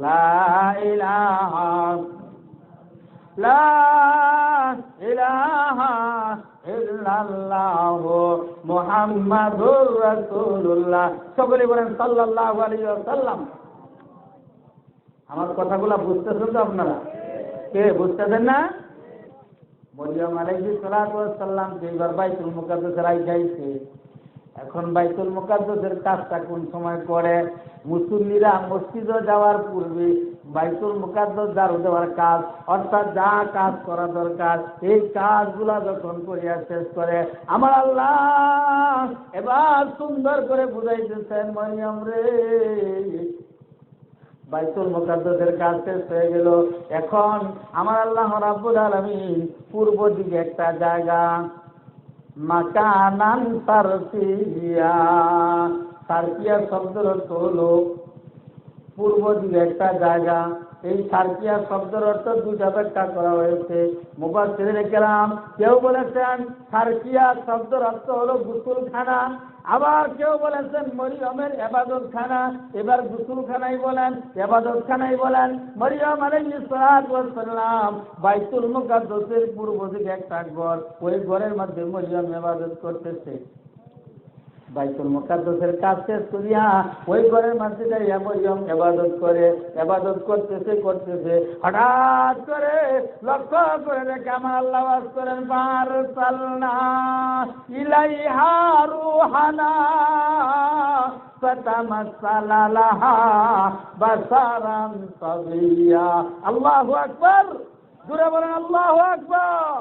লা ইলাহা লা ইলাহা ইল্লাল্লাহু মুহাম্মাদুর রাসূলুল্লাহ। সকলে বলেন সাল্লাল্লাহু আলাইহি ওয়াসাল্লাম। আমার কথাগুলো বুঝতেছেন তো আপনারা? কে বুঝতেছেন না? মরিয়ম আলাইহিস সালাতু ওয়াস সালাম যেবার বাইতুল মুকাদ্দাসে রাইখাইছে, এখন বাইতুল মুকাদ্দাসের কাজটা কোন সময় করে? মুসল্লিরা মসজিদে যাওয়ার পূর্বে বাইতুল মুকাদ্দাস ঝাড়ু দেওয়ার কাজ, অর্থাৎ যা কাজ করা দরকার এই কাজগুলা যখন করিয়া শেষ করে, আমার আল্লাহ এবার সুন্দর করে বুঝাইতেছেন, মরিয়ম রে, বাইতুল মুকাদ্দাসের কাজ শেষ হয়ে গেল। এখন আমার আল্লাহ রাব্বুল আলামিন পূর্ব দিকে একটা জায়গা, মাকানান সারফিয়া, সারফিয়া শব্দের অর্থ হলো পূর্ব দিকে একটা জায়গা। এই সারফিয়া শব্দের অর্থ দুইটা ব্যাখ্যা করা হয়েছে মুফাসসিরিনে কেরাম। কেউ বলেছেন সারফিয়া শব্দের অর্থ হলো গোসলখানা, আবার কেউ বলেছেন মরিয়মের ইবাদতখানা। এবার গোসলখানাই বলেন ইবাদতখানাই বলেন, মরিয়ম আলাইহিস সালাতু ওয়াস সালাম বাইতুল মুকাদ্দাসের পূর্ব দিকে একটা ঘর, ওই ঘরের মধ্যে মরিয়ম ইবাদত করতেছে। বাইতুল মুকাদ্দাসের কাজ শেষ করিয়া ওই ঘরের মধ্যে যাইয়া মরিয়ম ইবাদত করে, ইবাদত করতেছে হঠাৎ করে লক্ষ্য করে দেখে আমার আল্লাহ ওয়াজ করেন, ফারসালনা ইলাইহা রূহানা ফাতামাসসালা লাহা বাসারান সাবিয়া। আল্লাহু আকবার, জোরে বলেন আল্লাহু আকবার।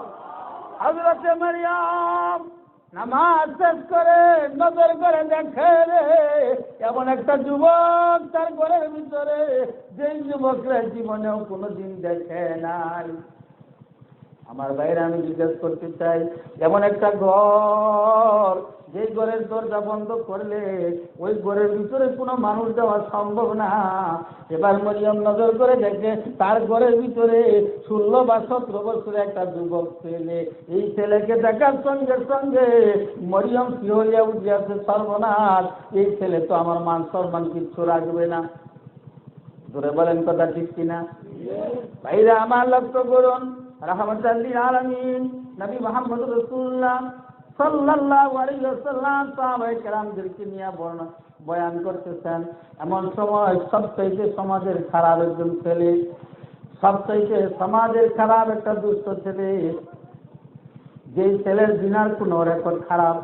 হযরত মরিয়ম নামাজ শেষ করে নজর করে দেখে রে, এমন একটা যুবক তার ঘরের ভিতরে, যেই যুবকরা জীবনেও কোনোদিন দেখে নাই। আমার বাইরে আমি জিজ্ঞেস করতে চাই, এমন একটা ঘর যে ঘরের দরজা বন্ধ করলে ওই ঘরের ভিতরে কোনো মানুষ যাওয়া সম্ভব না। এবার মরিয়ম নজর করে দেখে তার ঘরের ভিতরে 16 বা 17 বছরের একটা যুবক ছেলে। এই ছেলেকে দেখার সঙ্গে সঙ্গে মরিয়ম কি হইয়া উঠিয়াছে, সর্বনাশ, এই ছেলে তো আমার মান সম্মান কিচ্ছু রাখবে না। ধরে বলেন কথা ঠিক কিনা? ভাইরা আমার লক্ষ্য করুন, রাহমাতাল লিল আলামিন নবী মুহাম্মদ রাসূলুল্লাহ সাল্লাল্লাহু আলাইহি ওয়াসাল্লাম সাহাবায়ে কেরামদেরকে নিয়ে বয়ান করতেছেন। এমন সময় সবচেয়ে সমাজের খারাপ একজন ছেলে, সবচেয়ে সমাজের খারাপ একটা দুষ্ট ছেলে, যেই ছেলের জিনার কোনো রেকর্ড খারাপ,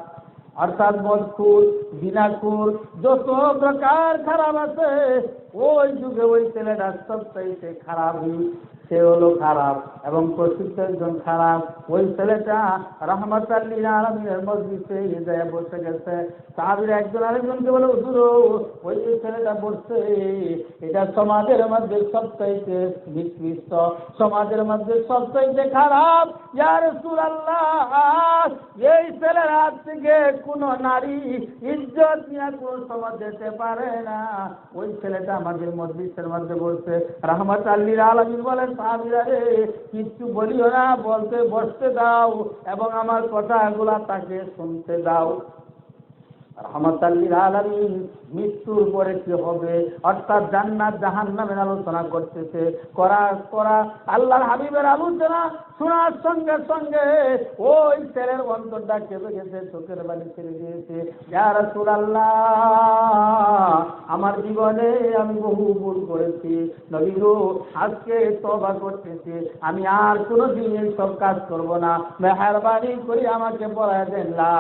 অর্থাৎ মদখুর, জিনাখুর, যত প্রকার খারাপ আছে ওই যুগে ওই ছেলেটা সবচেয়ে খারাপ, সে হলো খারাপ এবং প্রসিদ্ধ একজন খারাপ। ওই ছেলেটা রাহমাতাল লিল আলামিনের মজলিসে যায় বসে গেছে। সাহাবীরা একজন আরেকজনকে বলে, হুজুর ওই ছেলেটা বসছে, এটা সমাজের মধ্যে সবচেয়ে নিকৃষ্ট, সমাজের মধ্যে সবচেয়ে খারাপ। ইয়া রাসূলুল্লাহ, এই ছেলের হাত থেকে কোনো নারী ইজ্জত নিয়ে কোনো সমাজ যেতে পারে না। ওই ছেলেটা আমাদের মজলিসের মধ্যে বলছে। রাহমাতাল লিল আলামিন বলেন, সাহাবীরা রে, কিচ্ছু বলিও না, বলতে বসতে দাও এবং আমার কথাগুলা তাকে শুনতে দাও। রাহমাতাল লিল আলামিন মৃত্যুর পরে কি হবে, অর্থাৎ জান্নাত জাহান্নামের আলোচনা করতেছে। করা আল্লাহর হাবিবের আলোচনা শোনার সঙ্গে সঙ্গে ওই ছেলের অন্তরটা কেঁপে গেছে, চোখের বালি ছেড়ে দিয়েছে। ইয়া রাসূলুল্লাহ, আমার জীবনে আমি বহু ভুল করেছি, নবী গো আজকে তওবা করতেছি, আমি আর কোনোদিন এই সব কাজ করব না, মেহেরবানি করে আমাকে বলে দেন লা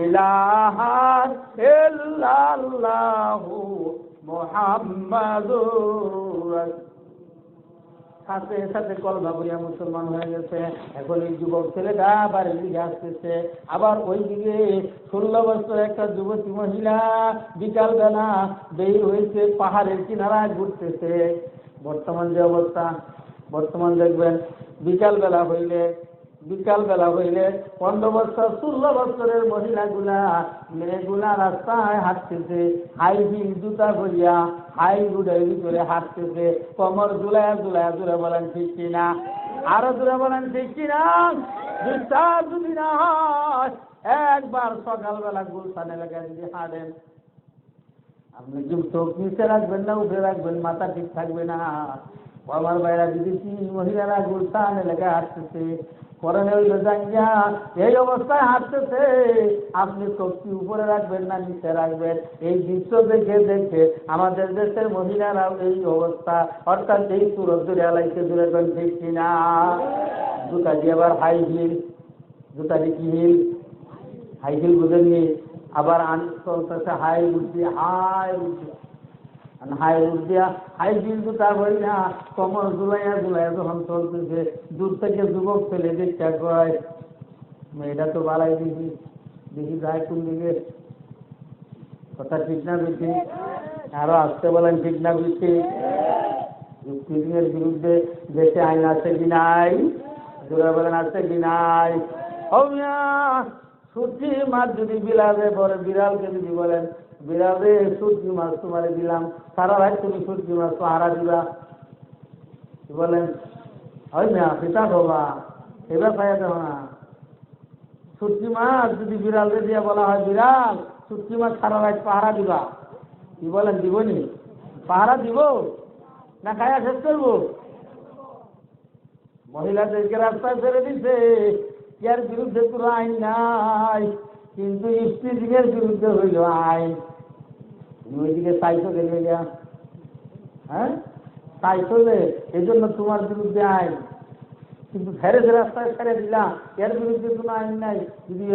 ইলাহা ইল্লাল্লাহু মুহাম্মাদুর রাসূলুল্লাহ। সাথে সাথে কলমা পড়িয়া মুসলমান হয়ে গেছে। এখন এই যুবক ছেলেটা বাড়ির দিকে আসতেছে। আবার ওই দিকে 16 বছর একটা যুবতী মহিলা বিকালবেলা বের হয়েছে, পাহাড়ের কিনারায় ঘুরতেছে। বর্তমান যে অবস্থা, বর্তমান দেখবেন বিকালবেলা হইলে 15 বছর 16 বছরের মেয়েগুলা রাস্তায় হাঁটতেছে, হাই হিল জুতা পরিয়া হাই রোডের ভিতরে হাঁটতেছে, কোমর ঝুলায়া জুড়ে বলেন ঠিক কিনা? আরো জোরে বলেন ঠিক কিনা? বিশ্বাস যদি না হয় একবার সকালবেলা গুলশান এলাকায় যদি হাঁটেন, আপনি কি চোখ নিচে রাখবেন না উঠে রাখবেন? মাথা ঠিক থাকবে না। আমার ভাইরা বিদেশি মহিলারা গুলশান এলাকায় আসতেছে, পরনে হইল জাঙ্গিয়া, এই অবস্থায় হাঁটতেছে। আপনি চোখটি উপরে রাখবেন না নিচে রাখবেন? এই দৃশ্য দেখে দেখে আমাদের দেশের মহিলারাও এই অবস্থা, অর্থাৎ এই সুরত দূরে আলাইছে, দূরে কোন ঠিক কিনা? জুতা দিয়ে আবার হাই হিল, জুতা দিয়ে কি হিল? হাই হিল বুঝেননি? আবার চলতেছে হাই উঠছে, হাই উঠছে, হাই উঠদিয়া হাই হিল জুতা বই না, কমর ঝুলাইয়া ঝুলাইয়া যখন চলতেছে, দূর থেকে যুবক ছেলে দেখতে কয়, মেয়েটা তো বালাই দেখি, দেখি যায় কোন দিকে। কথা ঠিক না বেশি? আরো আসতে বলেন ঠিক না বেশি? স্পিডিংয়ের বিরুদ্ধে দেশে আইন আছে কি নাই? জোরে বলেন আছে কি নাই? সূর্যি মাছ যদি বিলাবে পরে, বিড়ালকে যদি বলেন, বিড়ালে সূর্যি মাছ তোমারে দিলাম, সারা রাত তুমি সূর্যি মাছ পাহারা দিবা, কি বলেন? হয় না, পিতা বাবা এবার পাইয়া দেব না। সূর্যি মাছ যদি বিড়ালকে দিয়ে বলা হয়, বিড়াল সূর্যি মাছ সারা রাত পাহারা দিবা, কি বলেন? দিবনি? পাহারা দিব না খায়া শেষ করবো? মহিলাদেরকে রাস্তায় ফেলে দিছে, এর বিরুদ্ধে কোনো আইন নাই, কিন্তু স্ত্রীদিকের বিরুদ্ধে হইল আইন। তুমি ওইদিকে চাইছো গেলে, হ্যাঁ চাইছো যে এই জন্য তোমার বিরুদ্ধে আইন, কিন্তু ফেরে যে রাস্তায় ছেড়ে দিলাম, এর বিরুদ্ধে কোনো আইন নাই। যদি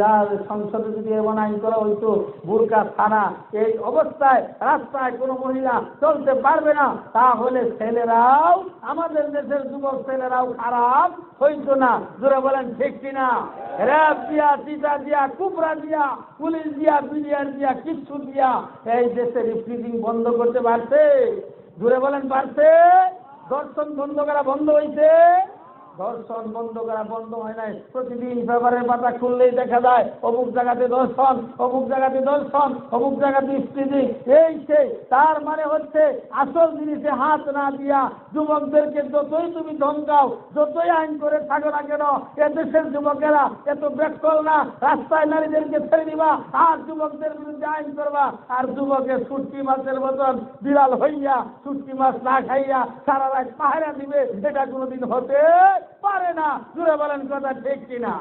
সংসদে যদি এমন আইন করা হইতো, বুরকা থানা, এই অবস্থায় রাস্তায় কোনো মহিলা চলতে পারবে না, তাহলে ছেলেরাও, আমাদের দেশের যুবক ছেলেরাও খারাপ হইতো না। জোরে বলেন ঠিক কিনা? র্যাব দিয়া, চিতা দিয়া, কুবরা দিয়া, পুলিশ দিয়া, বিডিআর দিয়া, কিচ্ছু দিয়া এই দেশের রিফ্রিজিং বন্ধ করতে পারছে? জোরে বলেন পারছে? দর্শন বন্ধ করা বন্ধ হইছে? দর্শন বন্ধ করা বন্ধ হয় নাই। প্রতিদিন পেপারের পাতা খুললেই দেখা যায় অমুক জায়গাতে দর্শন, অমুক জায়গাতে দর্শন, অমুক জায়গাতে স্ত্রী, এই সেই। তার মানে হচ্ছে আসল জিনিসে হাত না দিয়া যুবকদেরকে যতই তুমি ধমকাও, যতই আইন করে থাকো না কেন, এদেশের যুবকেরা এত বেকল না। রাস্তায় নারীদেরকে ছেড়ে দিবা আর যুবকদের বিরুদ্ধে আইন করবা, আর যুবকের শুটকি মাছের মতন বিড়াল হইয়া শুটকি মাছ না খাইয়া সারা রাত পাহারা দিবে, এটা কোনোদিন হতে পারে না। জুড়ে বলেন কথা ঠিক কিনা?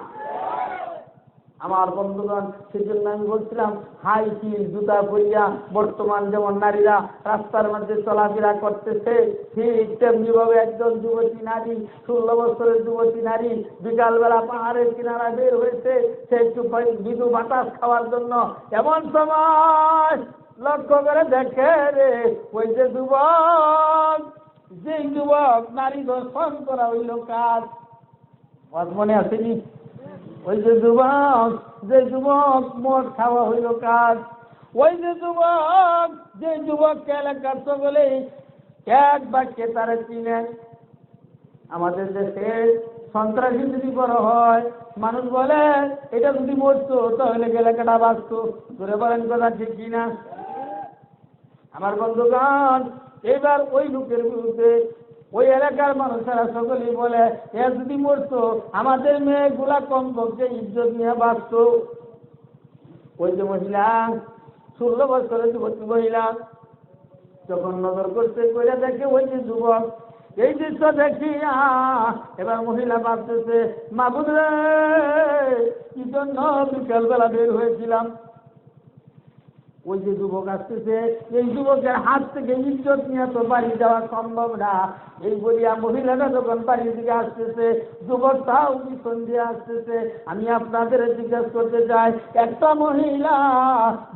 আমার বন্ধুগণ, সেজন্য আমি বলছিলাম, হাই হিল জুতা পরিয়া বর্তমান যেমন নারীরা রাস্তার মধ্যে চলাফেরা করতেছে, ঠিক তেমনি ভাবে একজন যুবতী নারী, 16 বছরের যুবতী নারী বিকালবেলা পাহাড়ের কিনারায় বের হয়েছে, সে একটু মৃদু বাতাস খাওয়ার জন্য। এমন সময় লক্ষ্য করে দেখে রে, ওই যে যুবক, যে যুবক নারী দর্শন করা হইল কাজ, মনে আসেনি? ওই যে যুবক, যে যুবক মদ খাওয়া হইল কাজ, ওই যে যুবক, যে যুবককে এলাকার সকলে এক বাক্যে তারা চিনে। আমাদের দেশে সন্ত্রাসী যদি বড় হয়, মানুষ বলে এটা যদি মরতো তাহলে এলাকাটা বাঁচত। ধরে বলেন কথা ঠিক কিনা? আমার বন্ধুগণ, এবার ওই লোকের বিরুদ্ধে ওই এলাকার মানুষেরা সকলেই বলে, এ যদি মরতো আমাদের মেয়েগুলা কমপক্ষে ইজ্জত নিয়ে বাঁচত। ওই যে মহিলা, 16 বছরের যুবতী মহিলা যখন নজর করতে করে দেখে ওই যে যুবক, এই দৃশ্য দেখি এবার মহিলা ভাবতেছে, মাবুদ রে, কি জন্য বিকালবেলা বের হয়েছিলাম। ওই যে যুবক আসতেছে, এই যুবকের হাত থেকে ইজ্জত নিয়ে তো বাড়ি যাওয়া সম্ভব না। এই বলিয়া মহিলাটা যখন বাড়ির দিকে আসতেছে, যুবকটাও পিছন দিয়ে আসতেছে। আমি আপনাদের জিজ্ঞেস করতে চাই, একটা মহিলা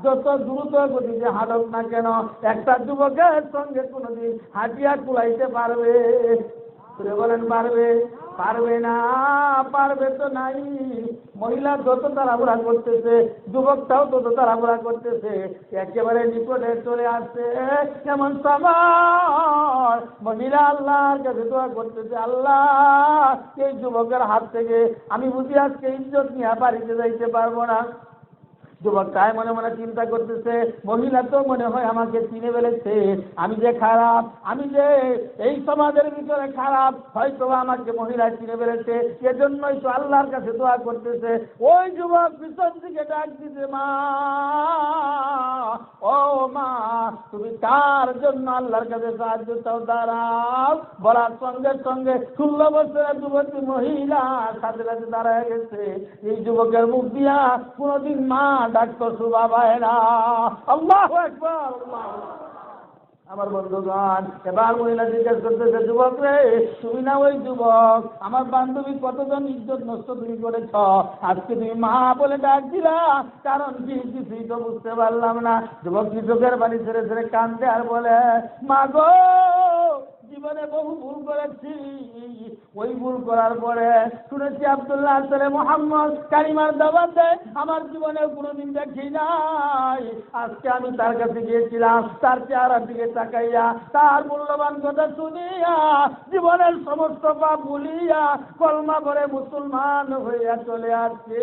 যত দ্রুত গতিতে হাঁটুক না কেন, একটা যুবকের সঙ্গে কোনোদিন হাঁটিয়া কুলাইতে পারবে? বলেন পারবে? পারবে না। পারবে তো নাই। মহিলা যত তাড়াহুড়া করতেছে, যুবকটাও তত তাড়াহুড়া করতেছে, একেবারে নিকটে চলে আসছে। এমন সময় মহিলা আল্লাহর কাছে দোয়া করতেছে, আল্লাহ, এই যুবকের হাত থেকে আমি বুঝি আজকে ইজ্জত নিয়ে বাড়িতে যাইতে পারবো না। যুবকটাই মনে মনে চিন্তা করতেছে, মহিলা তো মনে হয় আমাকে চিনে ফেলেছে, আমি যে খারাপ, আমি যে এই সমাজের ভিতরে খারাপ, হয়তো আমাকে মহিলা চিনে ফেলেছে, এজন্যই তো আল্লাহর কাছে দোয়া করতেছে। ওই যুবক পিছন দিকে ডাক দিতে, মা, ও মা, তুমি কার জন্য আল্লাহর কাছে সাহায্য চাও, দাঁড়াও। বলার সঙ্গে সঙ্গে 16 বছরের যুবতী মহিলা সাথে সাথে দাঁড়ায় গেছে। এই যুবকের মুখ দিয়া কোনদিন মা ডাকতো শোভা পায় না। আল্লাহু আকবার, আল্লাহু আকবার। আমার বন্ধুগণ, এবার মহিলা জিজ্ঞেস করতেছে, যুবক রে, তুমি না ওই যুবক, আমার বান্ধবী কতজন ইজ্জত নষ্ট তুমি করেছ, আজকে তুমি মা বলে ডাক দিলা, কারণ কি কিছুই তো বুঝতে পারলাম না। যুবক কি চোখের পানি ছেড়ে ছেড়ে কাঁদতে আর বলে, মা গো, জীবনে বহু ভুল করেছি, ওই ভুল করার পরে শুনেছি আব্দুল্লাহ ছেলে মোহাম্মদ কালিমার দাওয়াত দেয়, আমার জীবনে কোনোদিন দেখি নাই। আজকে আমি তার কাছে গিয়েছিলাম, তার চেহারার দিকে তাকাইয়া, তার মূল্যবান কথা শুনিয়া, জীবনের সমস্ত পাপ ভুলিয়া কলমা করে মুসলমান হইয়া চলে আসছে।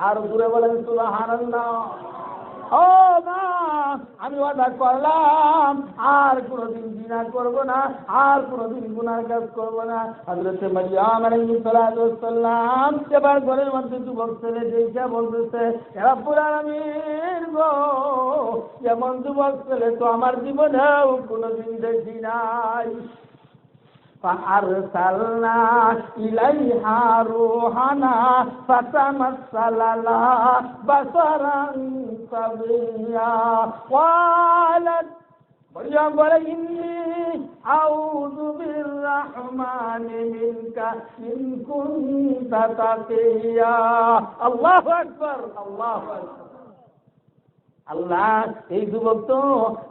আর ঘুরে বলেন সুবহানাল্লাহ। ও মা, আমি ওয়াদা করলাম আর কোনোদিন জিনা করব না, আর কোনোদিন গুনার কাজ করব না। হযরত মারইয়াম আলাইহিস সালাতু ওয়াস সালাম এবার ঘরের মধ্যে যুবক ছেলে দেখে বলতেছে, রব্বুল আলামিন গো, এমন যুবক ছেলে তো আমার জীবনেও কোনোদিন দেখি নাই। فأرسلنا إليها روحنا فتمثل لها بصرا سويا قالت মরিয়ম বলে, ইন্নী আউযু বিররহমানি মিনকা ইন কুনতা তাকিয়া। আল্লাহু আকবার, আল্লাহু আকবার। আল্লাহ, এই যুবক তো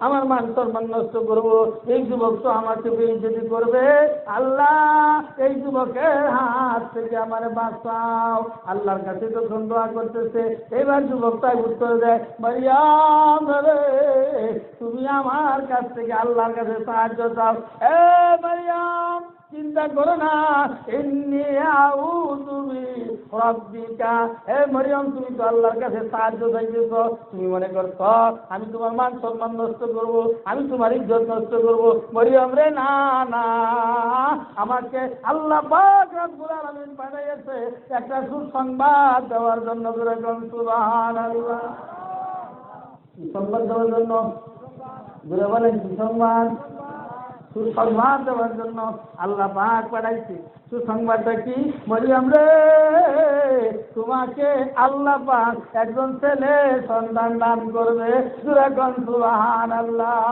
আমার মান সম্মান নষ্ট করবো, এই যুবক তো আমাকে বেইজ্জতি করবে, আল্লাহ এই যুবকের হাত থেকে আমার বাঁচাও। আল্লাহর কাছে তখন দোয়া করতেছে। এবার যুবকটাই উত্তর দেয়, মারইয়াম রে, তুমি আমার কাছ থেকে আল্লাহর কাছে সাহায্য চাও। এ মারইয়াম, চিন্তা করো না, ইন্নী আউযু বিরাব্বিকা। হে মরিয়ম, তুমি তো আল্লাহর কাছে সাহায্য চাইতেছো, তুমি মনে করছো আমি তোমার মান সম্মান নষ্ট করবো, আমি তোমার ইজ্জত নষ্ট করবো। মরিয়ম রে, না না, আমাকে আল্লাহ পাক রব্বুল আলামিন পাঠাইছে একটা সুসংবাদ দেওয়ার জন্য। সুবহানাল্লাহ। কি সংবাদ দেওয়ার জন্য? ঘুরে বলেন, কি সংবাদ? সুসংবাদ দেওয়ার জন্য আল্লাহ পাক পাঠাইছে। সুসংবাদটা কি? মরিয়ম রে, তোমাকে আল্লাহ পাক একজন ছেলে সন্তান দান করবে। সুবহানাল্লাহ।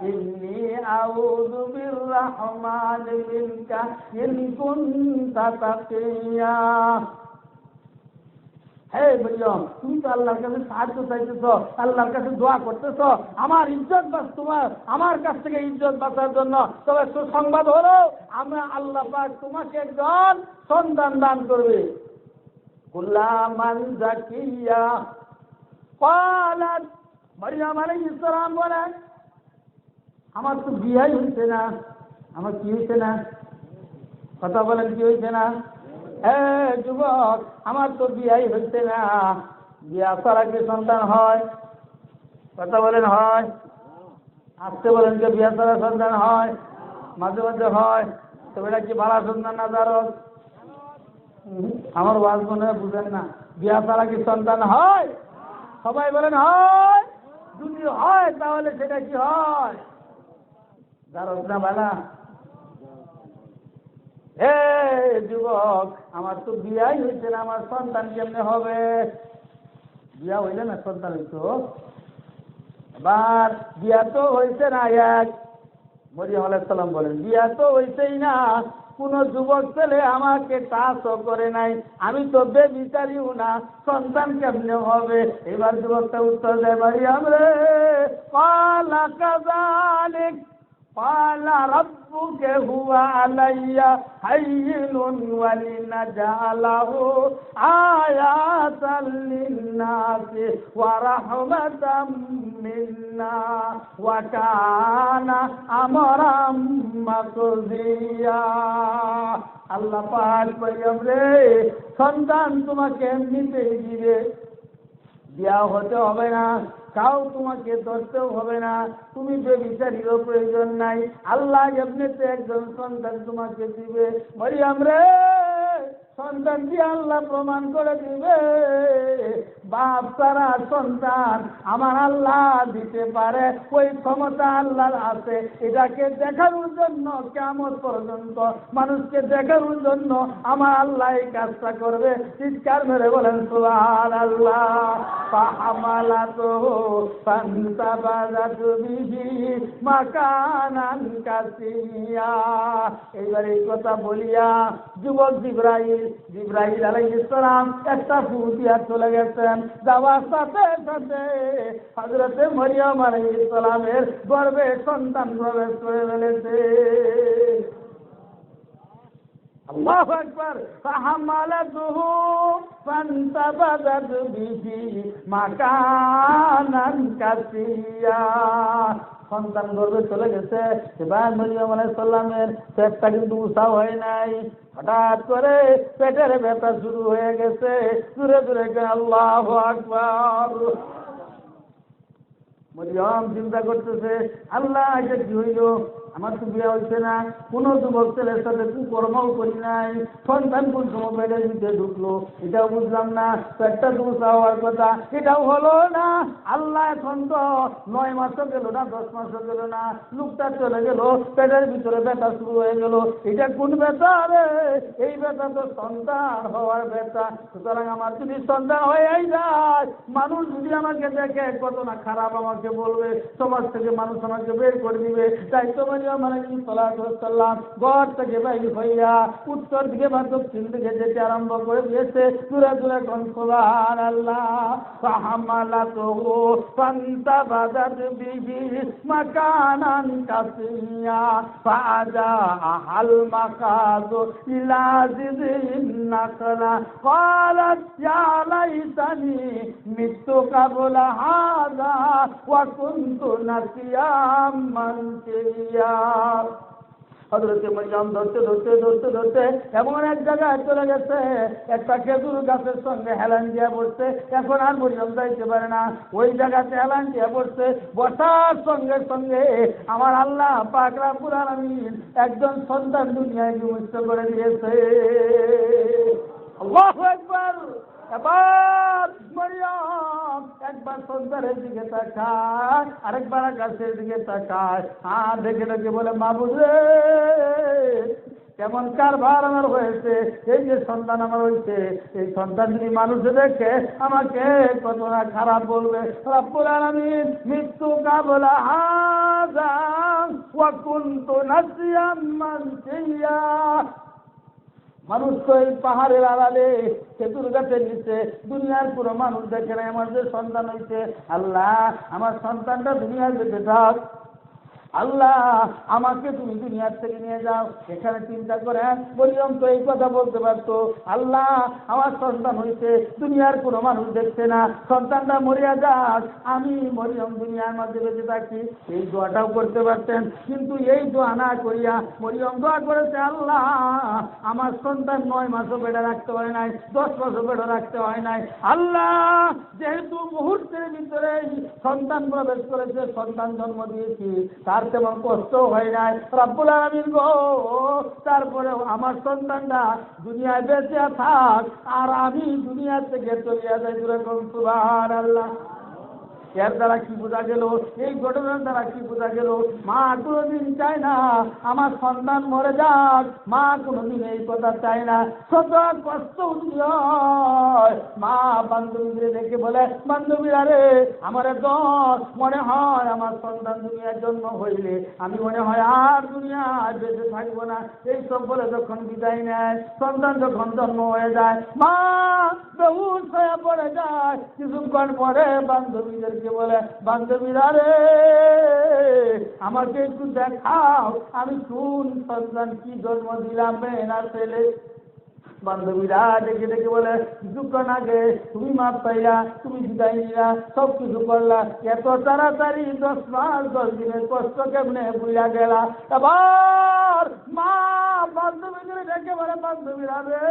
ইন্নী আউযু বিররহমানি মিনকা ইন কুনতা তাকিয়া। হে মরিয়ম, তুমি তো আল্লাহর কাছে সাহায্য চাইতেছ, আল্লাহর কাছে দোয়া করতেছ আমার ইজ্জত বাঁচ, তোমার আমার কাছ থেকে ইজ্জত বাঁচার জন্য। তবে সুসংবাদ হলো, আমরা আল্লাহ পাক তোমাকে একজন সন্তান দান করবে। গুলামান জাকিয়া। ক্বালাত, মরিয়ম আলাইহিস সালাম বলেন, আমার তো বিয়েই হইছে না। আমার কি হইছে না? কথা বলেন, কি হইছে না? যুবক, আমার তো বিয়াই হচ্ছে না। বিয়া ছাড়া কি সন্তান হয়? কথা বলেন, হয়? আসতে বলেন, যে বিয়া ছাড়া সন্তান হয়? মাঝে মাঝে হয়। তবে এটা কি ভালো সন্তান না জারজ? আমার ওয়াজ মনে হয় বুঝেন না। বিয়া ছাড়া কি সন্তান হয়? সবাই বলেন হয়। যদি হয় তাহলে সেটা কি হয়? জারজ না ভালা? হে যুবক, আমার তো বিয়াই হয়েছে না, আমার সন্তান কেমনে হবে? বিয়া হইলে না সন্তান হইতো। এবার বিয়া তো হয়েছে না। এক মরিয়ম আলাইহিস সালাম বলেন, বিয়া তো হইছেই না, কোন যুবক ছেলে আমাকে টাচও করে নাই, আমি তো বেবিচারিও না, সন্তান কেমনে হবে? এবার যুবকটা উত্তর দেয়, মারইয়াম রে, ক্বালা কাযালিক ক্বালা রাব্বুকা হুয়া আলাইয়া হাইয়ুন ওয়ালিনাজআলাহু আয়াতাল লিন্নাসি ওয়া রাহমাতাম মিন্না ওয়া কানা আমরাম মাকদিয়া। আল্লাহ পাক বলেন রে সন্তান তোমাকে এমনিতেই দিবে, বিয়া হতে হবে না, কাউ তোমাকে ধরতেও হবে না, তুমি বেবিচারিরও প্রয়োজন নাই, আল্লাহ এমনিতে একজন সন্তান তোমাকে দিবে। মরিয়ম রে সন্তান দিয়ে আল্লাহ প্রমাণ করে দিবে বাপ ছাড়া সন্তান আমার আল্লাহ দিতে পারে, ওই ক্ষমতা আল্লাহর আছে। এটাকে দেখানোর জন্য কিয়ামত পর্যন্ত মানুষকে দেখানোর জন্য আমার আল্লাহ এই কাজটা করবে। চিৎকার মেরে বলেন সুবহানাল্লাহ। ফাহামালাতুহু ফান্তাবাযাত বিহি মাকানান কাসিয়া। এইবার এই কথা বলিয়া যুবক জিবরাইল আলাইহিস সালাম একটা ফু দিয়া চলে গেছেন। যাওয়ার সাথে সাথে হযরতে মরিয়ম আলাইহিস সালামের গর্ভে সন্তান প্রবেশ করে ফেলেছে। আল্লাহু আকবার। ফাহামালাতুহু ফান্তাবাযাত বিহি মাকানান কাসিয়া। সন্তান গর্ভে চলে গেছে। এবার মরিয়ম আলাইহিস সালামের পেটটা কিন্তু উঁচা হয় নাই, হঠাৎ করে পেটের ব্যথা শুরু হয়ে গেছে। দূরে দূরে আল্লাহু আকবার। মরিয়ম চিন্তা করতেছে আল্লাহ এটা কি হইল, আমার তো বিয়ে হয়েছে না, কোনো যুবক ছেলের সাথে কুকর্মও করি নাই, সন্তান কোন সময় পেটের ভিতরে ঢুকলো এটাও বুঝলাম না, পেটটা দুসা হওয়ার কথা এটাও হলো না। আল্লাহ এখন তো 9 মাসও গেল না, 10 মাসও গেল না, লোকটা চলে গেল, পেটের ভিতরে ব্যথা শুরু হয়ে গেল। এটা কোন ব্যথা রে? এই ব্যথা তো সন্তান হওয়ার ব্যথা। সুতরাং আমার যদি সন্তান হয়ে যায়, মানুষ যদি আমাকে দেখে কত না খারাপ আমাকে বলবে, সমাজ থেকে মানুষ আমাকে বের করে দিবে। তাই তো ঘর থেকে বাইরে হইয়া উত্তর দিকে বা দক্ষিণ দিকে যেতে আরম্ভ করে দিয়েছে। দূরে দূরে সুবহানাল্লাহ। ফাহামালাতুহু ফান্তাবাযাত বিহি মাকানান কাসিয়া ফাআযাআহাল মাকাযু ইলা যিযিন নাখলা ক্বালাত ইয়া লাইতানি মিতু কাবলা হাযা ওয়া কুনতু নাসিয়াম মানসিয়া। হযরতে মরিয়ম ধরতে ধরতে ধরতে ধরতে এমন এক জায়গায় চলে গেছে, একটা খেজুর গাছের সঙ্গে হেলান দিয়ে বসছে। এখন আর মরিয়ম যাইতে পারে না, ওই জায়গাতে হেলান দিয়ে বসছে। বসার সঙ্গে সঙ্গে আমার আল্লাহ পাক রব্বুল আলামিন একজন সন্তান দুনিয়ায় বিমুক্ত করে দিয়েছে। আল্লাহু আকবার। এবার মরিয়ম একবার সন্তানের দিকে তাকায়, আরেকবার আকাশের দিকে তাকায়, আর দেখে দেখে বলে মাবুদ রে কেমন কারবার আমার হয়েছে, এই যে সন্তান আমার হয়েছে, এই সন্তান যদি মানুষে দেখে আমাকে কত না খারাপ বলবে। রব্বুল আলামিন মৃত্যু কাবলা হাযা ওয়া কুনতু নাসিয়াম মানসিয়া। মানুষ তো এই পাহাড়ের আড়ালে খেজুর গাছের নিচে দুনিয়ার পুরো মানুষ দেখে না আমার যে সন্তান হয়েছে। আল্লাহ আমার সন্তানটা দুনিয়ার বেঁচে থাক, আল্লাহ আমাকে তুমি দুনিয়ার থেকে নিয়ে যাও। এখানে চিন্তা করে মরিয়ম তো এই কথা বলতে পারতো, আল্লাহ আমার সন্তান হয়েছে, দুনিয়ার কোনো মানুষ দেখছে না, সন্তানটা মরিয়া যাক, আমি মরিয়ম দুনিয়ার মধ্যে বেঁচে থাকি, এই দোয়াটাও করতে পারতেন। কিন্তু এই দোয়া না করিয়া মরিয়ম দোয়া করেছে আল্লাহ আমার সন্তান 9 মাসও পেটে রাখতে হয় নাই, 10 মাসও পেটে রাখতে হয় নাই। আল্লাহ যেহেতু মুহূর্তের ভিতরে সন্তান প্রবেশ করেছে, সন্তান জন্ম দিয়েছি, তার তেমন কষ্ট হয় নাই। রব্বুল আলামিন গো তারপরেও আমার সন্তানটা দুনিয়ায় বেঁচে থাক আর আমি দুনিয়া থেকে চলে যাই। সুবহানাল্লাহ। এর দ্বারা কি বোঝা গেল, এই ঘটনার দ্বারা কি বোঝা গেল, মা কোনোদিন চায় না আমার সন্তান মরে যাক, মা কোনোদিন এই কথা চায় না। শত কষ্ট হয় মা বান্ধবীদের দেখে বলে, বান্ধবীরা রে আমার দশ মনে হয় আমার সন্তান দুনিয়ার জন্ম হইলে আমি মনে হয় আর দুনিয়ায় বেঁচে থাকবো না। এই সব বলে যখন বিদায় নেয়, সন্তান যখন জন্ম হয়ে যায়, মা বেহুশ হয়ে পড়ে যায়। কিছুক্ষণ পরে বান্ধবীদেরকে বলে, বান্ধবীরা রে আমাকে একটু দেখাও আমি কোন সন্তান কি জন্ম দিলাম, মেয়ে না ছেলে। বান্ধবীরা ডেকে ডেকে বলে, কিছুক্ষণ আগে তুমি মাপ পাইলা, তুমি বিদায় নিলা, সব কিছু করলা, এত তাড়াতাড়ি 10 মাস 10 দিনের কষ্ট কেমনে বুঝা গেলা। এবার মা বান্ধবীদের ডেকে বলে, বান্ধবীরা রে,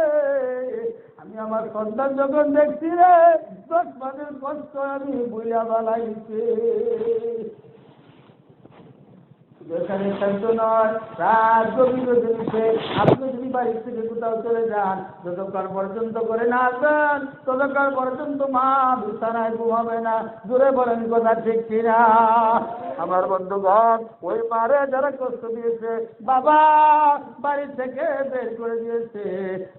আমি আমার সন্তান যখন দেখছি রে 10 মাসের কষ্ট আমি বুঝা বেলাইছি। যেখানে শান্ত নয়, রাত গভীর হয়েছে, আপনি যদি বাড়ির থেকে কোথাও চলে যান, যতক্ষণ পর্যন্ত করে না আসবেন ততক্ষণ পর্যন্ত মা বিছানায় ঘুমাবে না। জোরে বলেন কথা ঠিক কিনা? আমার বন্ধুগণ, ওই মারে যারা কষ্ট দিয়েছে, বাবা বাড়ি থেকে বের করে দিয়েছে,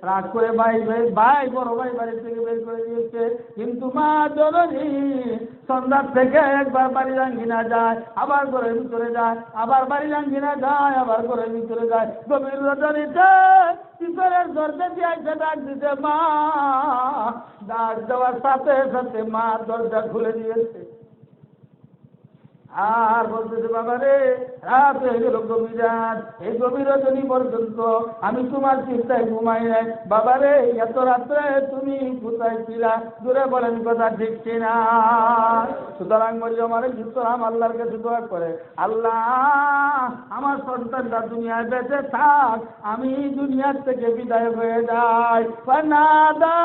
রাগ করে ভাই বড় ভাই বাড়ি থেকে বের করে দিয়েছে, কিন্তু মা জননী সন্ধ্যা থেকে একবার বাড়ির আঙ্গিনা যায়, আবার ঘরের ভিতরে যায়, আবার বাড়ির আঙ্গিনা যায়, আবার ঘরের ভিতরে যায়। গভীর রজনীতে ভিতরের দরজা দিয়ে একটা ডাক দিতে, মা ডাক দেওয়ার সাথে সাথে মা দরজা খুলে দিয়েছে। আর বলতেছে, বাবা রে, রাত হয়ে গেল গভীর রাত, এই গভীর রজনী পর্যন্ত আমি তোমার চিন্তায় ঘুমাই নাই। বাবা রে, এত রাত্রে তুমি কোথায় ছিলা? দূরে বলেন কথা ঠিক কিনা? সুতরাং মরিয়ম আলাইহিস সালাম আল্লাহর কাছে দোয়া করে, আল্লাহ আমার সন্তানটা দুনিয়ায় বেঁচে থাক, আমি দুনিয়ার থেকে বিদায় হয়ে যাই। ফানাদা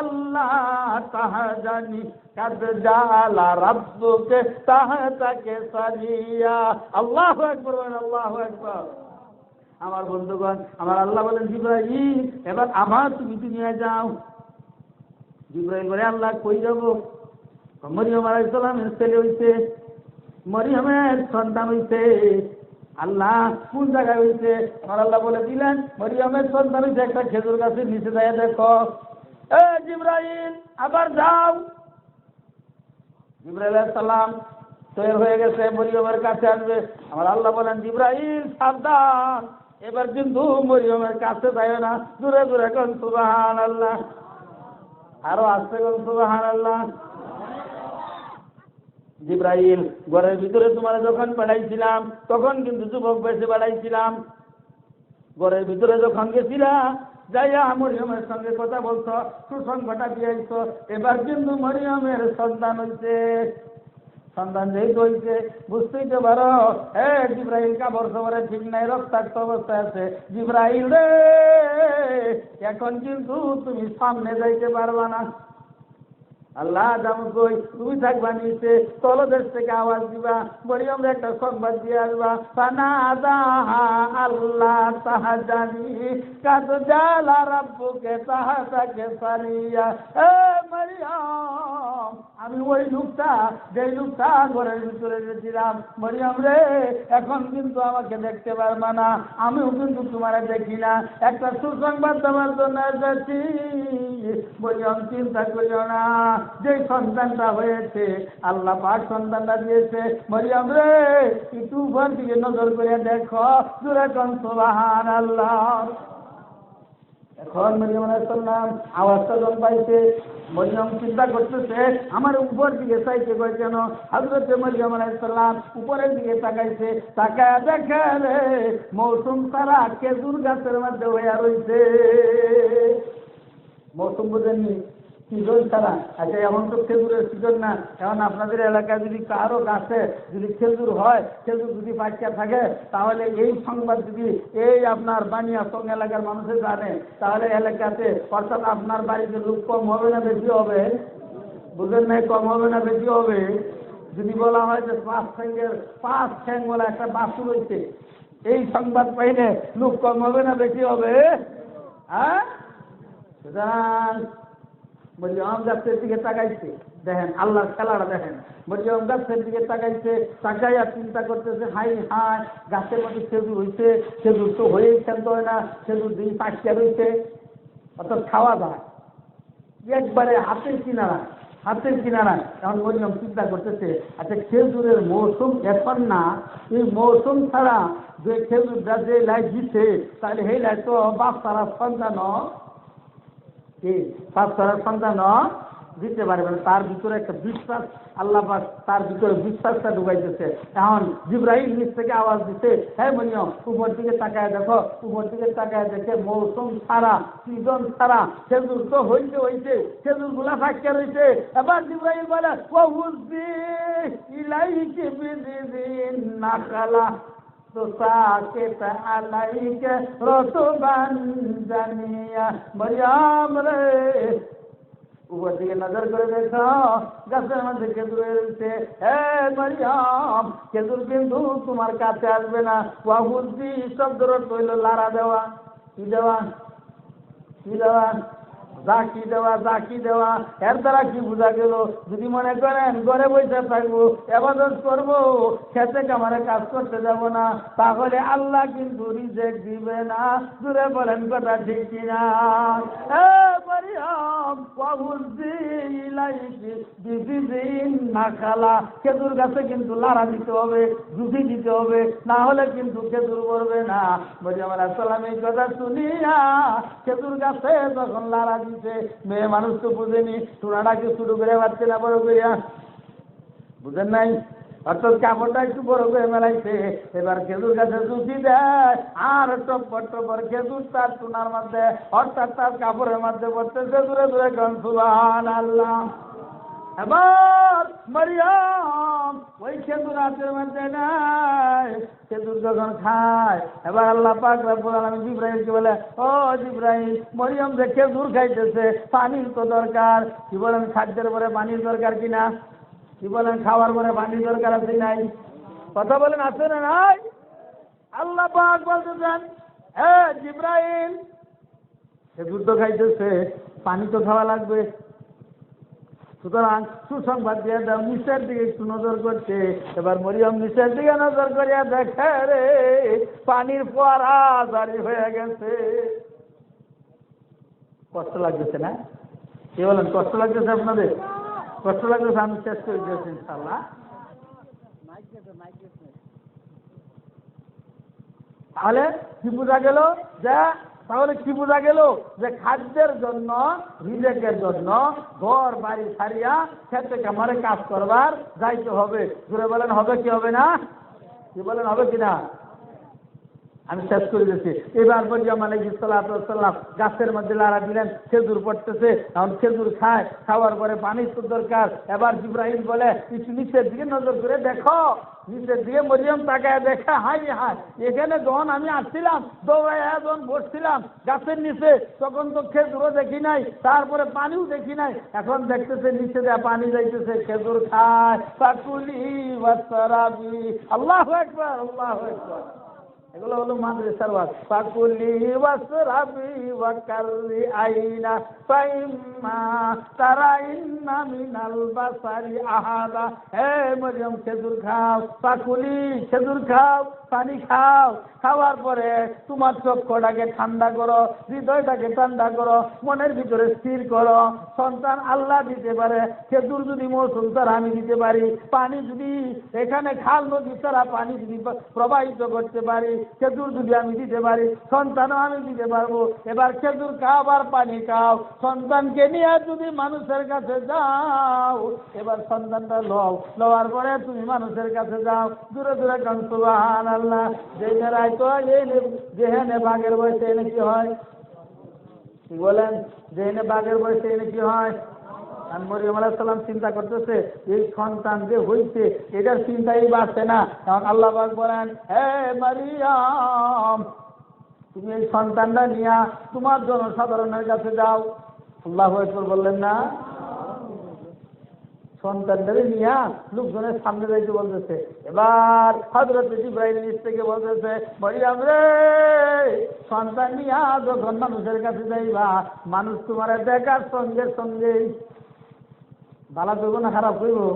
আল্লাহ তাহাজানি কাদ জাআলা রাব্বুকে তাহতাকে সারিয়া। আল্লাহু আকবার, আল্লাহু আকবার। আমার বন্ধুগণ, আমার আল্লাহ বলেন, জিবরাইল এবার আবার তুমি দুনিয়ায় যাও। জিবরাইল বলে, আল্লাহ কই যাব? মরিয়ম আলাইহিস সালামের ছেলে হইছে, মরিয়মের সন্তান হইছে। আল্লাহ কোন জায়গায় হইছে? আমার আল্লাহ বলে দিলেন, মরিয়মের সন্তান হইছে একটা খেজুর গাছের নিচে যায় দেখো। এ জিবরাইল আবার যাও। জিবরাইল আলাইহিস সালাম তৈরি হয়ে গেছে, মরিয়মের কাছে আসবে। আমার আল্লাহ বলেন, জিবরাইল সাবধান, এবার কিন্তু মরিয়মের কাছে যায় না। দূরে দূরে কোন সুবহানাল্লাহ, আরো আসতে কোন সুবহানাল্লাহ। জিবরাইল ঘরের ভিতরে তোমার যখন পাঠাইছিলাম তখন কিন্তু যুবক বেশে পাঠাইছিলাম। ঘরের ভিতরে যখন গেছিলাম যাইয়া মরিয়মের সঙ্গে কথা বলছো, সুসংবাদটা দিয়েছ, এবার কিন্তু মরিয়মের সন্তান হইছে। সন্তান যেহেতু হইছে, বুঝতেই তো পারো জিবরাইল কাপড় খবরে ঠিক নাই, রক্তাক্ত অবস্থায় আছে। জিবরাইল রে, এখন কিন্তু তুমি সামনে যাইতে পারবা না। আল্লাহ যাবো কই, তুমি থাকবা নিচে, তলদেশ থেকে আওয়াজ দিবা, মরিয়ম একটা সংবাদ দিয়ে আসবা, ফানাদাহা আল্লাহ তাহাজানি কাদ জাআলা রাব্বুকে তাহতাকে সারিয়া। এ মরিয়ম, আমি ওই লোকটা, যে লোকটা ঘরের ভিতরে গেছিলাম, মরিয়ম রে, এখন কিন্তু আমাকে দেখতে পারবা না, আমিও কিন্তু তোমার দেখি না, একটা সুসংবাদ দেওয়ার জন্য এসেছি। মরিয়ম চিন্তা করিও না, যে সন্তানটা হয়েছে আল্লাহ পাক সন্তানটা দিয়েছে, মরিয়ম রে একটু উপর দিকে নজর করে দেখো। জোরে কোন সুবহানাল্লাহ। এখন মরিয়ম আলাইহিস সালাম আওয়াজটা যখন পাইছে, মরিয়ম চিন্তা করতেছে আমার উপর দিকে চাইতে কয় কেন? হযরত মরিয়ম আলাইহিস সালাম উপরের দিকে তাকাইছে, তাকায় দেখে রে মৌসুম তারা খেজুর গাছের মধ্যে হইয়া রইছে। মৌসুম বুঝেননি? সিজন ছাড়া। আচ্ছা, এমন তো খেজুরের সিজন না। এখন আপনাদের এলাকায় যদি কারো গাছে যদি খেজুর হয়, খেজুর যদি পাইকা থাকে, তাহলে এই সংবাদ যদি এই আপনার বানিয়াচং এলাকার মানুষের জানে, তাহলে এলাকাতে অর্থাৎ আপনার বাড়িতে লোক কম হবে না বেশি হবে? বুঝেন নাই? কম হবে না বেশি হবে? যদি বলা হয় যে 5 ঠ্যাং বলা একটা বাছুর হইছে, এই সংবাদ পাইলে লোক কম হবে না বেশি হবে? হ্যাঁ, সুতরাং মরিয়ম গাছের দিকে তাকাইছে, দেখেন আল্লাহর খেলাটা দেখেন। মরিয়ম গাছের দিকে তাকাইছে, তাকাইয়া চিন্তা করতেছে, হাই হাই গাছের মধ্যে খেজুর হইছে, খেজুর তো হয়েই খেলতে হয় না, খেজুর দিন পাকিয়া রয়েছে, অর্থাৎ খাওয়া যায় একবারে হাতের কিনারা। এখন মরিয়ম চিন্তা করতেছে, আচ্ছা খেজুরের মৌসুম এখন না, এই মৌসুম ছাড়া যে খেজুরটা যে লাইট দিচ্ছে, তাহলে সেই লাইট তো বাপ তারা সন্তান, বাপ তারা সন্তান দিতে পারবে না। তার ভিতরে একটা বিশ্বাস, আল্লাহ পাক তার ভিতরে বিশ্বাসটা ঢুকাইতেছে। এখন জিবরাইল নিচ থেকে আওয়াজ দিতে, হ্যাঁ মরিয়ম উপর দিকে তাকায় দেখো। উপর দিকে তাকায় দেখে মৌসুম ছাড়া, সিজন ছাড়া খেজুর তো হইতে খেজুর গুলা ফাঁকিয়ে রয়েছে। এবার জিবরাইল বলে ও বুঝছি ইলাইকি বিদিন নাকালা তো সাকেত আলাইকে রতবান জানিয়া। মরিয়ম রে উপর দিকে নজর করে দেখো, গাছের মধ্যে খেজুর রয়েছে। মরিয়ম খেজুর কিন্তু তোমার কাছে আসবে না। ওয়াহুদ্দি শব্দের অর্থ হইল লাড়া দেওয়া। কি দেওয়া? কি দেওয়া? জাকি দেওয়া, জাকি দেওয়া। এর দ্বারা কি বোঝা গেল? যদি মনে করেন ঘরে বসে থাকবো, ইবাদত করবো, খেতে কামারে কাজ করতে যাব না, তাহলে আল্লাহ কিন্তু রিজেক্ট দিবে না। জুড়ে বলেন কথা ঠিক কিনা? খেজুর গাছে কিন্তু লাড়া দিতে হবে, জুতি দিতে হবে, না হলে কিন্তু খেজুর পড়বে না। মরিয়ম আলাইহিস সালাম এই কথা শুনিয়া খেজুর গাছে যখন লাড়া দিতে, মেয়ে মানুষ তো বুঝেনি, টুনাটাকে শুরু করে পারছে না বড় করিয়া, বুঝেন নাই? অর্থাৎ কাপড়টা একটু বড় করে মেলাইছে। এবার খেজুর গাছে জুতি দেয়, আর টপ্পর টপ্পর খেজুর তার টুনার মধ্যে, অর্থাৎ তার কাপড়ের মধ্যে পড়তেছে। দূরে দূরে গান সুবহানাল্লাহ। এবার মরিয়ম ওই খেজুর হাতের মধ্যে নাই, খেজুর যখন খায়, এবার আল্লাহ পাক রব্বুল আলামিন জিবরাইলকে বলে, ও জিবরাইল, মরিয়ম যে খেজুর খাইতেছে, পানির তো দরকার। কি বলেন? খাদ্যের পরে পানির দরকার কিনা? কি বলেন? খাওয়ার পরে পানির দরকার আছে নাই? কথা বলেন, আছে না নাই? আল্লাহ পাক বলতেছেন, জিবরাইল খেজুর তো খাইতেছে, পানি তো খাওয়া লাগবে। সুতরাং সুসংবাদ দিয়ে দাও, নিচের দিকে একটু নজর করছে। এবার মরিয়ম নিচের দিকে নজর করিয়া দেখে রে পানির ফোয়ারা জারি হয়ে গেছে। কষ্ট লাগতেছে না? কি বলেন? কষ্ট লাগতেছে আপনাদের? কষ্ট লাগতেছে? আমি শেষ করে দিয়েছি ইনশাআল্লাহ। তাহলে কি বোঝা গেল? তাহলে কি বোঝা গেল? যে খাদ্যের জন্য, রিজেকের জন্য ঘর বাড়ি ছাড়িয়া খেতে কামারে কাজ করবার যাইতে হবে। ঘুরে বলেন হবে কি হবে না? কি বলেন হবে কিনা? আমি শেষ করে দিয়েছি। এবার মরিয়ম আলাইহিস সালাম গাছের মধ্যে লাড়া দিলেন, খেজুর পড়তেছে। এখন খেজুর খায়, খাওয়ার পরে পানির তো দরকার। এবার জিবরাইল বলে একটু নিচের দিকে নজর করে দেখো। নিচের দিকে মরিয়ম তাকায় দেখে, হাই হাই, এখানে যখন আমি আসছিলাম, দৌড়াইয়া যখন বসছিলাম গাছের নিচে, তখন তো খেজুরও দেখি নাই, তারপরে পানিও দেখি নাই। এখন দেখতেছে নিচে দেয়া পানি যাইতেছে, খেজুর খায়। ফাকুলি ওয়াশরাবি। আল্লাহু আকবার, আল্লাহু আকবার। এগুলো হলো মাদ্রাসার ওয়াজ। ফাকুলি ওয়াশরাবি ওয়া কাররি আইনা ফাইম্মা তারাইন্না মিনাল বাসারি আহাদা। হে মরিয়ম খেজুর খাও, ফাকুলি খেজুর খাও, পানি খাও। খাওয়ার পরে তোমার চক্ষুটাকে ঠান্ডা করো, হৃদয়টাকে ঠান্ডা করো, মনের ভিতরে স্থির করো। সন্তান আল্লাহ দিতে পারে, খেজুর যদি মৌসুম ছাড়া আমি দিতে পারি, পানি যদি এখানে খাল নদী ছাড়া পানি যদি প্রবাহিত করতে পারি, খেজুর যদি আমি দিতে পারি, সন্তানও আমি দিতে পারবো। এবার খেজুর খাও আর পানি খাও। সন্তানকে নিয়ে যদি মানুষের কাছে যাও, এবার সন্তানটা লওয়ার পরে তুমি মানুষের কাছে যাও। দূরে দূরে গান সুবহানাল্লাহ। যেখানে বাঘের বয়সে এনে কি হয়? কি বলেন? যেখানে বাঘের বয়সে এনে কি হয়? আর মরিয়ম আলাইহিস সালাম চিন্তা করতেছে, এই সন্তান যে হইছে এটার চিন্তাই বাড়ছে না। কারণ আল্লাহ পাক বলেন, হে মরিয়ম, তুমি এই সন্তানটা নিয়ে তোমার জনসাধারণের কাছে যাও। আল্লাহু আকবার বললেন না? সন্তানটারে নিয়ে লোকজনের সামনে যাইতে বলতেছে। এবার হযরত জিবরাইল নিচ থেকে বলতেছে, মরিয়ম রে, সন্তান নিয়ে যখন মানুষের কাছে যাইবা, মানুষ তোমার দেখার সঙ্গে সঙ্গে বালা করবো না খারাপ করবো?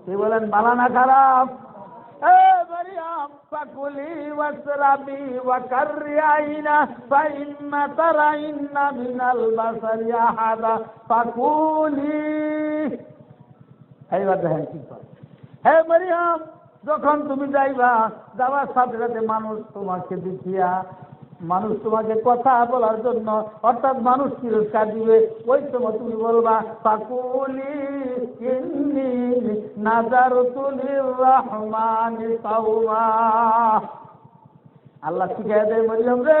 কি বলেন? বালা না খারাপ? মরিয়ম ফাকুলি ওয়াশরাবি ওয়া কাররি আইনা ফাইম্মা তারাইন্না মিনাল বাসারি আহাদা ফাকুলি। এইবার দেখেন কি করে। হে মরিয়ম, যখন তুমি যাইবা, যাওয়ার সাথে সাথে মানুষ তোমাকে দেখিয়া মানুষ তোমাকে কথা বলার জন্য অর্থাৎ মানুষ তিরস্কার দিবে, ওই সময় তুমি বলবা ফাকুলি ইন্নী নাযারতু লিররহমানি সাওমা। আল্লাহ শিখাই দেয় মরিয়ম রে,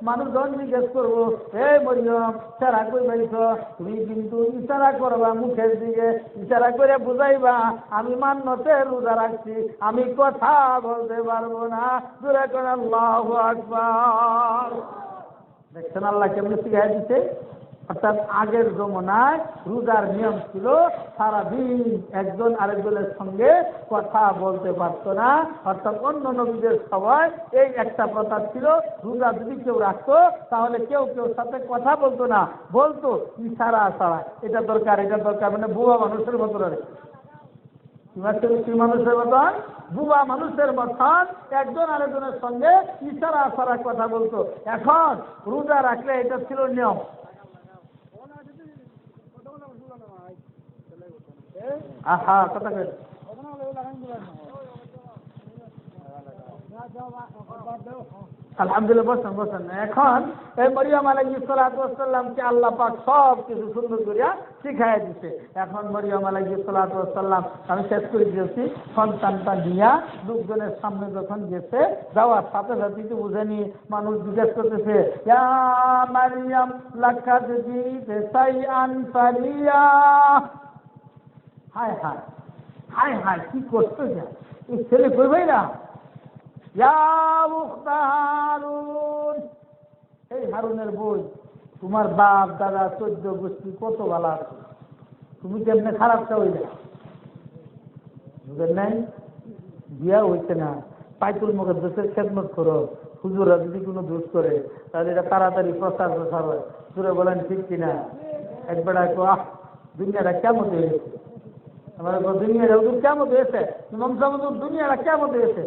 মানুষ যখন জিজ্ঞেস করবো এই মরিয়ম ইশারা কই পাইছ, তুমি কিন্তু ইশারা করবা মুখের দিকে, ইশারা করে বুঝাইবা আমি মান্যতে রোজা রাখছি, আমি কথা বলতে পারবো না। জোরে করে আল্লাহু আকবার। দেখছেন আল্লাহ কেমন শিখাই দিচ্ছে। অর্থাৎ আগের জমানায় রোজার নিয়ম ছিল সারাদিন একজন আরেকজনের সঙ্গে কথা বলতে পারতো না। অর্থাৎ অন্য নবীদের সবাই এই একটা প্রথা ছিল, রোজা যদি কেউ রাখতো তাহলে কেউ কেউ সাথে কথা বলতো না, বলতো ইশারা ছাড়া, এটা দরকার এটা দরকার, মানে বুয়া মানুষের মতো রে, কি মানুষের মতন, বুবা মানুষের মতন একজন আরেকজনের সঙ্গে ইশারা ছাড়া কথা বলতো। এখন রোজা রাখলে এটা ছিল নিয়ম। আহা কথা কই আলহামদুলিল্লাহ, বসেন বসেন। এখন এই মরিয়ম আলাইহিস সালাতু ওয়াস সালামকে আল্লাহ পাক সব কিছু সুন্দর করিয়া শিখাই দিচ্ছে। এখন মরিয়ম আলাইহিস সালাতু ওয়াস সালাম, আমি শেষ করে দিয়েছি, সন্তানটা নিয়া লোকজনের সামনে যখন গেছে, যাওয়ার সাথে সাথে তো বুঝেনি, মানুষ জিজ্ঞেস করতেছে ইয়া মারিয়াম লাকাদ জিতে শাইআন ফারিয়া। হায় হায় হায় হায়, কি করতে যায় এই ছেলে, কইবেই না হারুন, এই হারুনের বই, তোমার বাপ দাদা 14 গোষ্ঠী কত ভালো আছে, তুমি কেমনে খারাপটা হইলে, বুঝেন নাই? বিয়া হইছে না, বাইতুল মুকাদ্দাসের খেদমত করো, হুজুররা যদি কোনো দোষ করে তাহলে এটা তাড়াতাড়ি প্রচার হয়। জোরে বলেন ঠিক কিনা? একবার আহ দুনিয়াটা কেমন হয়ে গেছে, আমার দুনিয়াটা কেমন হয়েছে, ইমাম সাহেব দুনিয়াটা কেমন হয়েছে,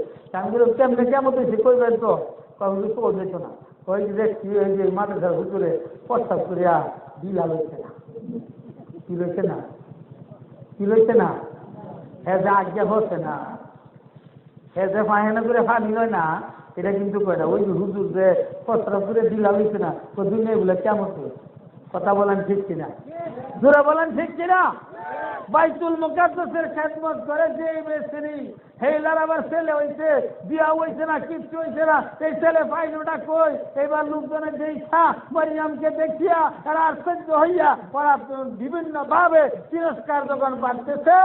কেমনে কেমন হয়েছে কইবেন তো, হুজুর তো যেত না, ওই যে দেখছি ওই যে মাদ্রাসার হুজুরে প্রস্তাব করিয়া বিয়া লইছে না, কি লইছে না, কি লইছে না, হ্যাঁ যে আজ্ঞা হচ্ছে না, হ্যাঁ যে ফাইনা করে ফানি লয় না, এটা কিন্তু কয় না। ওই যে হুজুর যে প্রস্তাব করে বিলা লইছে না, তো দুনিয়া এগুলো কেমন হয়েছে, কথা বলেন ঠিক কিনা? জোরে বলেন ঠিক কিনা? বাইতুল মুকাদ্দাসের খেদমত করে যে মেসরি হেলার আবার ছেলে হইছে, বিয়া হইছে না, কিচ্ছু হইছে না, এই ছেলে পাইনোটা কই? এবার লোকজনের যে ইচ্ছা মরিয়মকে দেখিয়া এরা আশ্চর্য হইয়া ওরা বিভিন্ন ভাবে তিরস্কার যখন বাড়তেছে,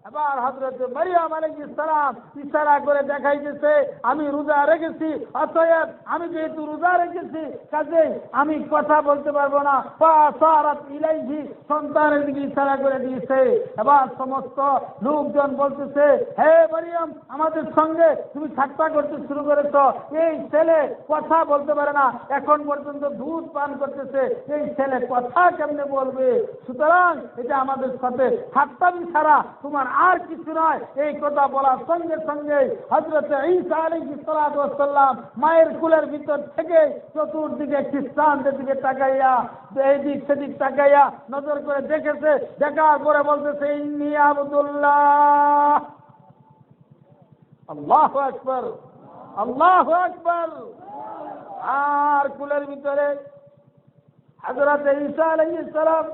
এবার হযরত মরিয়ম আলাইহিস সালাম ইশারা করে দেখাইতেছে আমি রোজা রেখেছি, অতএব আমি যেহেতু রোজা রেখেছি কাজেই আমি কথা বলতে পারবো না। ফাসারাত ইলাইহি, সন্তানের দিকে ইশারা করে দিয়েছে। এবার সমস্ত লোকজন বলতেছে হে মরিয়ম, আমাদের সঙ্গে তুমি ঠাট্টা করতে শুরু করেছো, এই ছেলে কথা বলতে পারে না, এখন পর্যন্ত দুধ পান করতেছে, এই ছেলে কথা কেমনে বলবে? সুতরাং এটা আমাদের সাথে ঠাট্টামি ছাড়া তোমার আর কিছু নয়। এই কথা বলার সঙ্গে সঙ্গে হযরত ঈসা আলাইহিস সালাতু ওয়াস সালাম মায়ের কুলের ভিতর থেকে চতুর্দিকে খ্রিস্টানদের দিকে তাকাইয়া, এইদিক সেদিক তাকাইয়া নজর করে দেখেছে, দেখার পরে বলতেছে ইন্নী আবদুল্লাহ। আল্লাহু আকবার, আল্লাহু আকবার। আর কুলের ভিতরে হযরত ঈসা আলাইহিস সালাম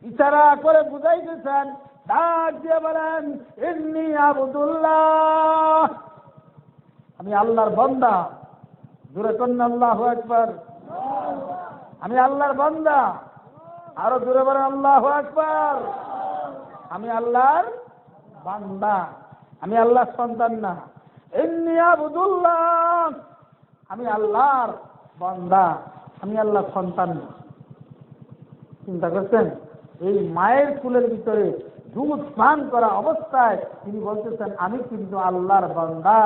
ইশারা করে বুঝাইতেছেন, ডাক দিয়ে বলেন ইন্নী আবদুল্লাহ, আমি আল্লাহর বান্দা। জোরে কন্যা আল্লাহু আকবার। আমি আল্লাহর বান্দা, আরো জোরে বলেন আল্লাহু আকবার। আমি আল্লাহর বান্দা, আমি আল্লাহর সন্তান না। ইন্নী আবদুল্লাহ, আমি আল্লাহর বান্দা, আমি আল্লাহর সন্তান না। চিন্তা করছেন, এই মায়ের কুলের ভিতরে দুধ পান করা অবস্থায় তিনি বলতেছেন আমি কিন্তু আল্লাহর বান্দা,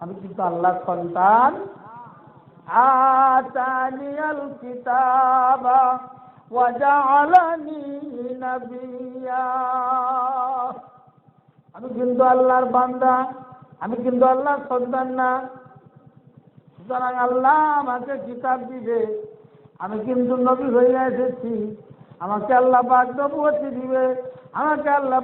আমি কিন্তু আল্লাহর সন্তান। আতানিয়াল কিতাবা ওয়া জাআলানি নাবিয়্যা, আমি কিন্তু আল্লাহর বান্দা, আমি কিন্তু আল্লাহর সন্তান না। সুতরাং আল্লাহ আমাকে কিতাব দিবে, আমি কিন্তু নবী হয়ে এসেছি, আমাকে আল্লাহ পাক নবুয়ত দিবে, আমাকে আল্লাহ